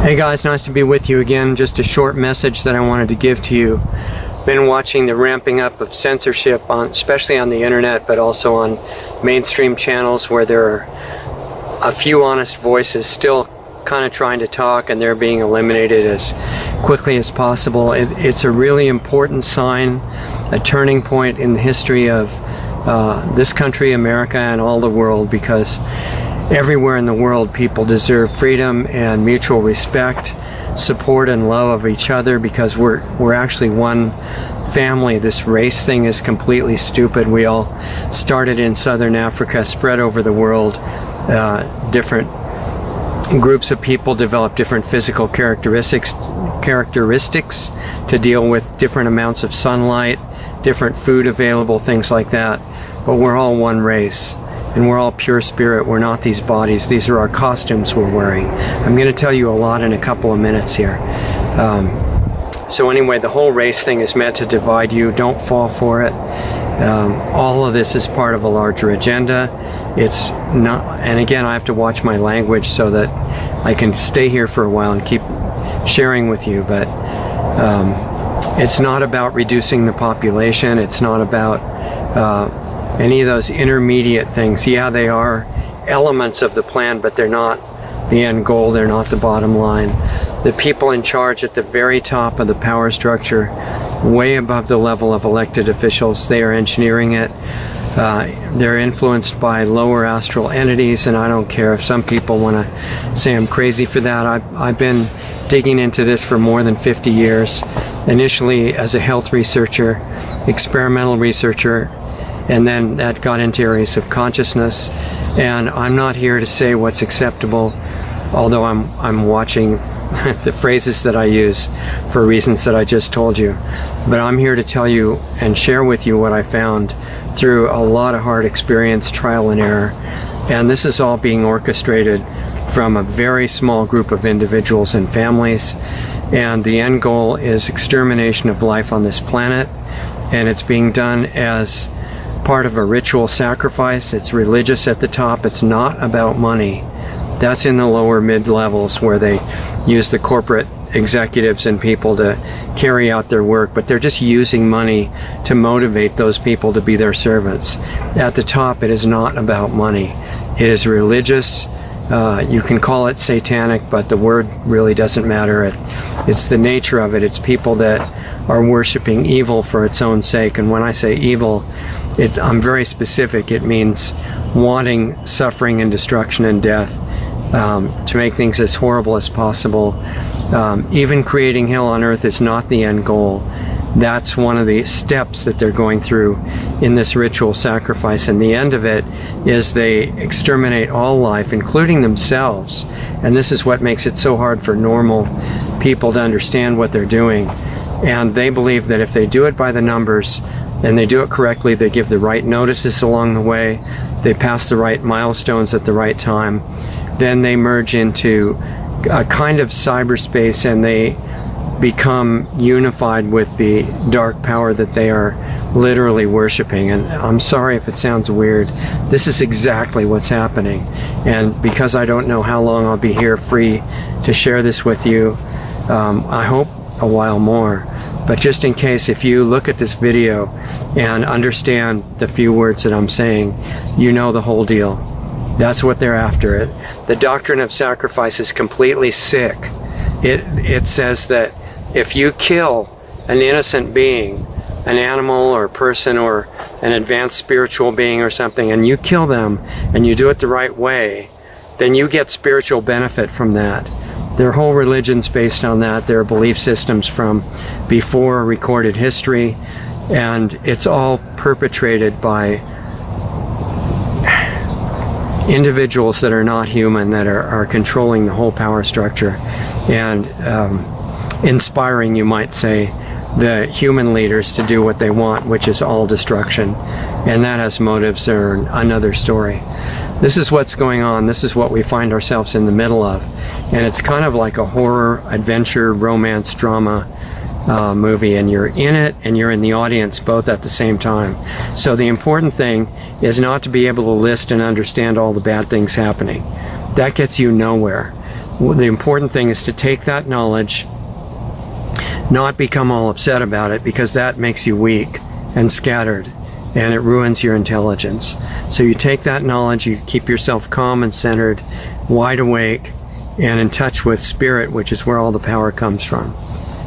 Hey guys, nice to be with you again. Just a short message that I wanted to give to you. Been watching the ramping up of censorship, especially on the internet, but also on mainstream channels where there are a few honest voices still kind of trying to talk, and they're being eliminated as quickly as possible. It's a really important sign, a turning point in the history of this country, America, and all the world, because everywhere in the world people deserve freedom and mutual respect, support and love of each other, because we're actually one family. This race thing is completely stupid. We all started in Southern Africa, spread over the world. Different groups of people develop different physical characteristics to deal with different amounts of sunlight, different food available, things like that. But we're all one race, and we're all pure spirit. We're not these bodies. These are our costumes we're wearing. I'm going to tell you a lot in a couple of minutes here. So anyway, the whole race thing is meant to divide you. Don't fall for it. All of this is part of a larger agenda. It's not, and again, I have to watch my language so that I can stay here for a while and keep sharing with you, but it's not about reducing the population. It's not about any of those intermediate things. Yeah, they are elements of the plan, but they're not the end goal. They're not the bottom line. The people in charge at the very top of the power structure, way above the level of elected officials, they are engineering it. They're influenced by lower astral entities, and I don't care if some people want to say I'm crazy for that. I've been digging into this for more than 50 years, initially as a health researcher, experimental researcher, and then that got into areas of consciousness. And I'm not here to say what's acceptable, although I'm watching the phrases that I use for reasons that I just told you. But I'm here to tell you and share with you what I found through a lot of hard experience, trial and error. And this is all being orchestrated from a very small group of individuals and families. And the end goal is extermination of life on this planet. And it's being done as part of a ritual sacrifice. It's religious at the top. It's not about money. That's in the lower mid levels where they use the corporate executives and people to carry out their work, but they're just using money to motivate those people to be their servants. At the top, it is not about money. It is religious. You can call it satanic, but the word really doesn't matter. It's the nature of it. It's people that are worshiping evil for its own sake. And when I say evil, I'm very specific. It means wanting suffering and destruction and death, to make things as horrible as possible. Even creating hell on earth is not the end goal. That's one of the steps that they're going through in this ritual sacrifice, and the end of it is they exterminate all life, including themselves. And this is what makes it so hard for normal people to understand what they're doing. And they believe that if they do it by the numbers and they do it correctly, they give the right notices along the way, they pass the right milestones at the right time, then they merge into a kind of cyberspace and they become unified with the dark power that they are literally worshiping. And I'm sorry if it sounds weird. This is exactly what's happening. And because I don't know how long I'll be here free to share this with you, I hope a while more. But just in case, if you look at this video and understand the few words that I'm saying, you know the whole deal. That's what they're after. The doctrine of sacrifice is completely sick. It says that if you kill an innocent being, an animal or person or an advanced spiritual being or something, and you kill them and you do it the right way, then you get spiritual benefit from that. Their whole religion's based on that. Their belief systems from before recorded history, and it's all perpetrated by individuals that are not human, that are controlling the whole power structure and inspiring, you might say, the human leaders to do what they want, which is all destruction. And that has motives that are another story. This is what's going on. This is what we find ourselves in the middle of. And it's kind of like a horror, adventure, romance, drama movie, and you're in it and you're in the audience both at the same time. So the important thing is not to be able to list and understand all the bad things happening. That gets you nowhere. The important thing is to take that knowledge, not become all upset about it, because that makes you weak and scattered, and it ruins your intelligence. So you take that knowledge, you keep yourself calm and centered, wide awake, and in touch with spirit, which is where all the power comes from.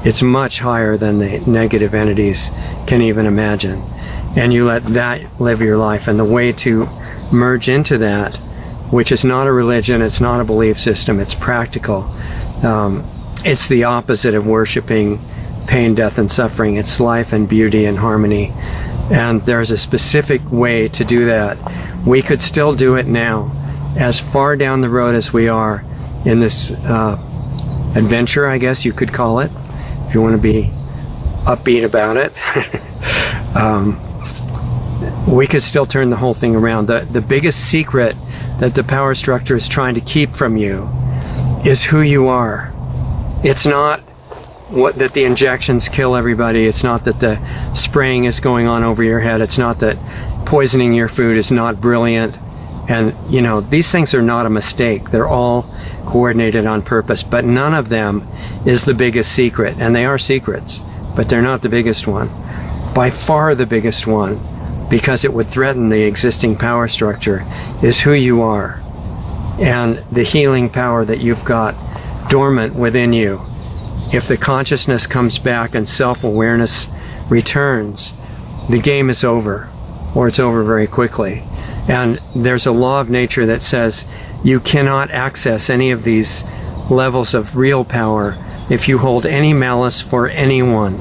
It's much higher than the negative entities can even imagine. And you let that live your life. And the way to merge into that, which is not a religion, it's not a belief system, it's practical. It's the opposite of worshiping pain, death, and suffering. It's life and beauty and harmony. And there's a specific way to do that. We could still do it now, as far down the road as we are in this adventure, I guess you could call it, if you want to be upbeat about it. We could still turn the whole thing around. The biggest secret that the power structure is trying to keep from you is who you are. It's not that the injections kill everybody. It's not that the spraying is going on over your head. It's not that poisoning your food is not brilliant. And, you know, these things are not a mistake. They're all coordinated on purpose, but none of them is the biggest secret. And they are secrets, but they're not the biggest one. By far the biggest one, because it would threaten the existing power structure, is who you are and the healing power that you've got dormant within you. If the consciousness comes back and self-awareness returns, the game is over, or it's over very quickly. And there's a law of nature that says you cannot access any of these levels of real power if you hold any malice for anyone.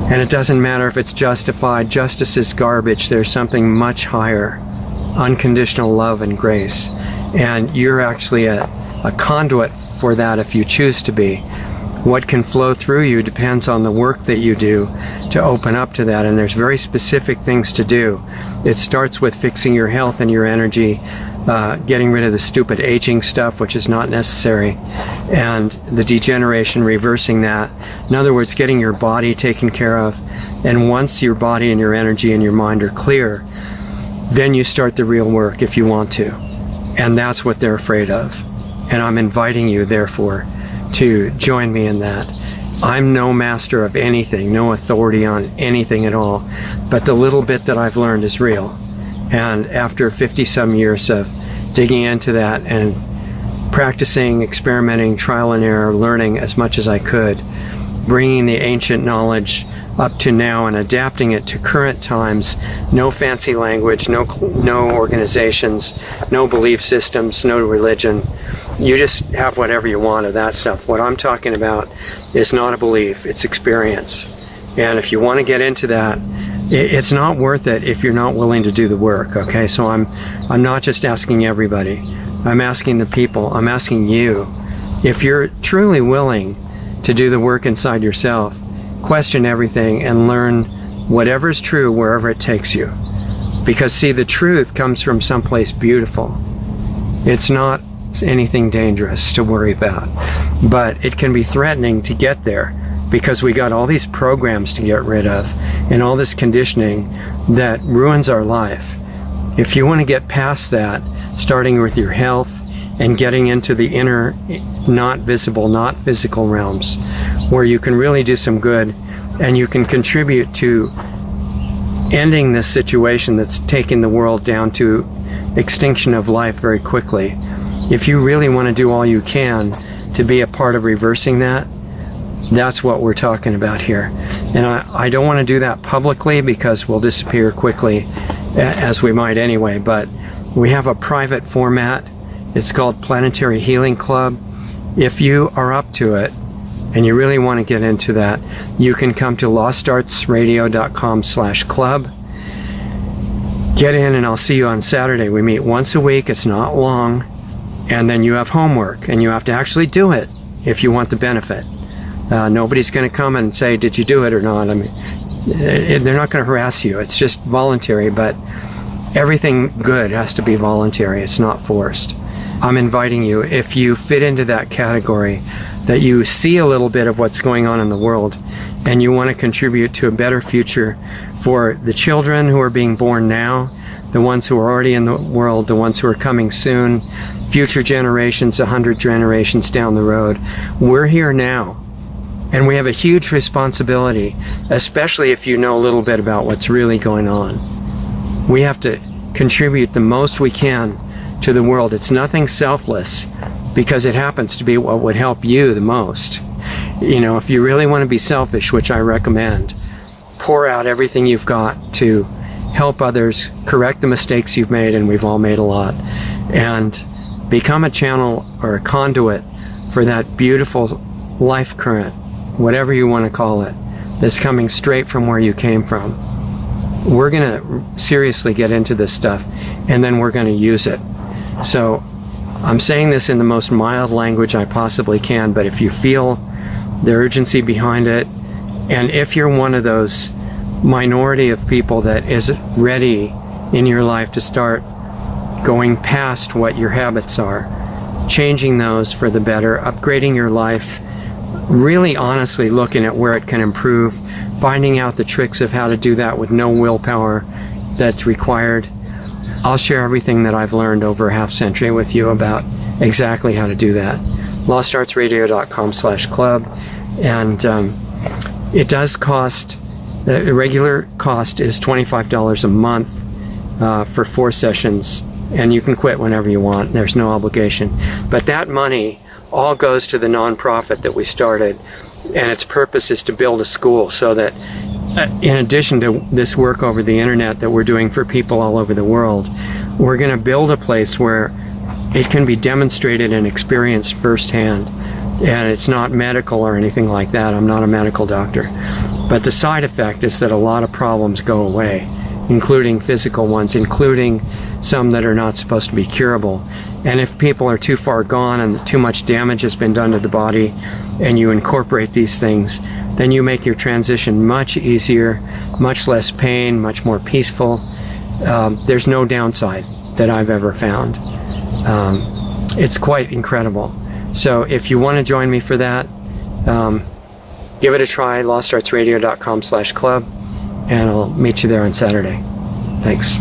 And it doesn't matter if it's justified. Justice is garbage. There's something much higher, unconditional love and grace. And you're actually a conduit for that if you choose to be. What can flow through you depends on the work that you do to open up to that, and there's very specific things to do. It starts with fixing your health and your energy, getting rid of the stupid aging stuff, which is not necessary, and the degeneration, reversing that. In other words, getting your body taken care of. And once your body and your energy and your mind are clear, then you start the real work if you want to. And that's what they're afraid of. And I'm inviting you, therefore, to join me in that. I'm no master of anything, no authority on anything at all, but the little bit that I've learned is real. And after 50-some years of digging into that and practicing, experimenting, trial and error, learning as much as I could, bringing the ancient knowledge up to now and adapting it to current times, no fancy language, no organizations, no belief systems, no religion. You just have whatever you want of that stuff. What I'm talking about is not a belief, it's experience. And if you want to get into that, it's not worth it if you're not willing to do the work, okay? So I'm not just asking everybody. I'm asking the people. I'm asking you. If you're truly willing to do the work inside yourself, question everything and learn whatever's true wherever it takes you. Because, see, the truth comes from someplace beautiful. It's not anything dangerous to worry about. But it can be threatening to get there, because we got all these programs to get rid of and all this conditioning that ruins our life. If you want to get past that, starting with your health and getting into the inner, not visible, not physical realms, where you can really do some good and you can contribute to ending this situation that's taking the world down to extinction of life very quickly. If you really want to do all you can to be a part of reversing that, that's what we're talking about here. And I don't want to do that publicly because we'll disappear quickly, as we might anyway, but we have a private format. It's called Planetary Healing Club. If you are up to it and you really want to get into that, you can come to lostartsradio.com/club. Get in and I'll see you on Saturday. We meet once a week. It's not long. And then you have homework and you have to actually do it if you want the benefit. Nobody's going to come and say, did you do it or not? I mean, they're not going to harass you. It's just voluntary, but everything good has to be voluntary. It's not forced. I'm inviting you, if you fit into that category, that you see a little bit of what's going on in the world and you want to contribute to a better future for the children who are being born now, the ones who are already in the world, the ones who are coming soon, future generations, 100 generations down the road. We're here now, and we have a huge responsibility, especially if you know a little bit about what's really going on. We have to contribute the most we can to the world. It's nothing selfless, because it happens to be what would help you the most. You know, if you really want to be selfish, which I recommend, pour out everything you've got to help others, correct the mistakes you've made, and we've all made a lot, and become a channel or a conduit for that beautiful life current, whatever you want to call it, that's coming straight from where you came from. We're going to seriously get into this stuff, and then we're going to use it. So I'm saying this in the most mild language I possibly can, but if you feel the urgency behind it, and if you're one of those minority of people that is ready in your life to start going past what your habits are, changing those for the better, upgrading your life, really honestly looking at where it can improve, finding out the tricks of how to do that with no willpower that's required, I'll share everything that I've learned over a half century with you about exactly how to do that. LostArtsRadio.com/club, and it does cost, the regular cost is $25 a month for 4 sessions, and you can quit whenever you want. There's no obligation. But that money all goes to the nonprofit that we started, and its purpose is to build a school so that in addition to this work over the internet that we're doing for people all over the world, we're going to build a place where it can be demonstrated and experienced firsthand. And it's not medical or anything like that. I'm not a medical doctor. But the side effect is that a lot of problems go away, including physical ones, including some that are not supposed to be curable. And if people are too far gone and too much damage has been done to the body, and you incorporate these things, then you make your transition much easier, much less pain, much more peaceful. There's no downside that I've ever found. It's quite incredible. So if you want to join me for that, give it a try, LostArtsRadio.com/club, and I'll meet you there on Saturday. Thanks.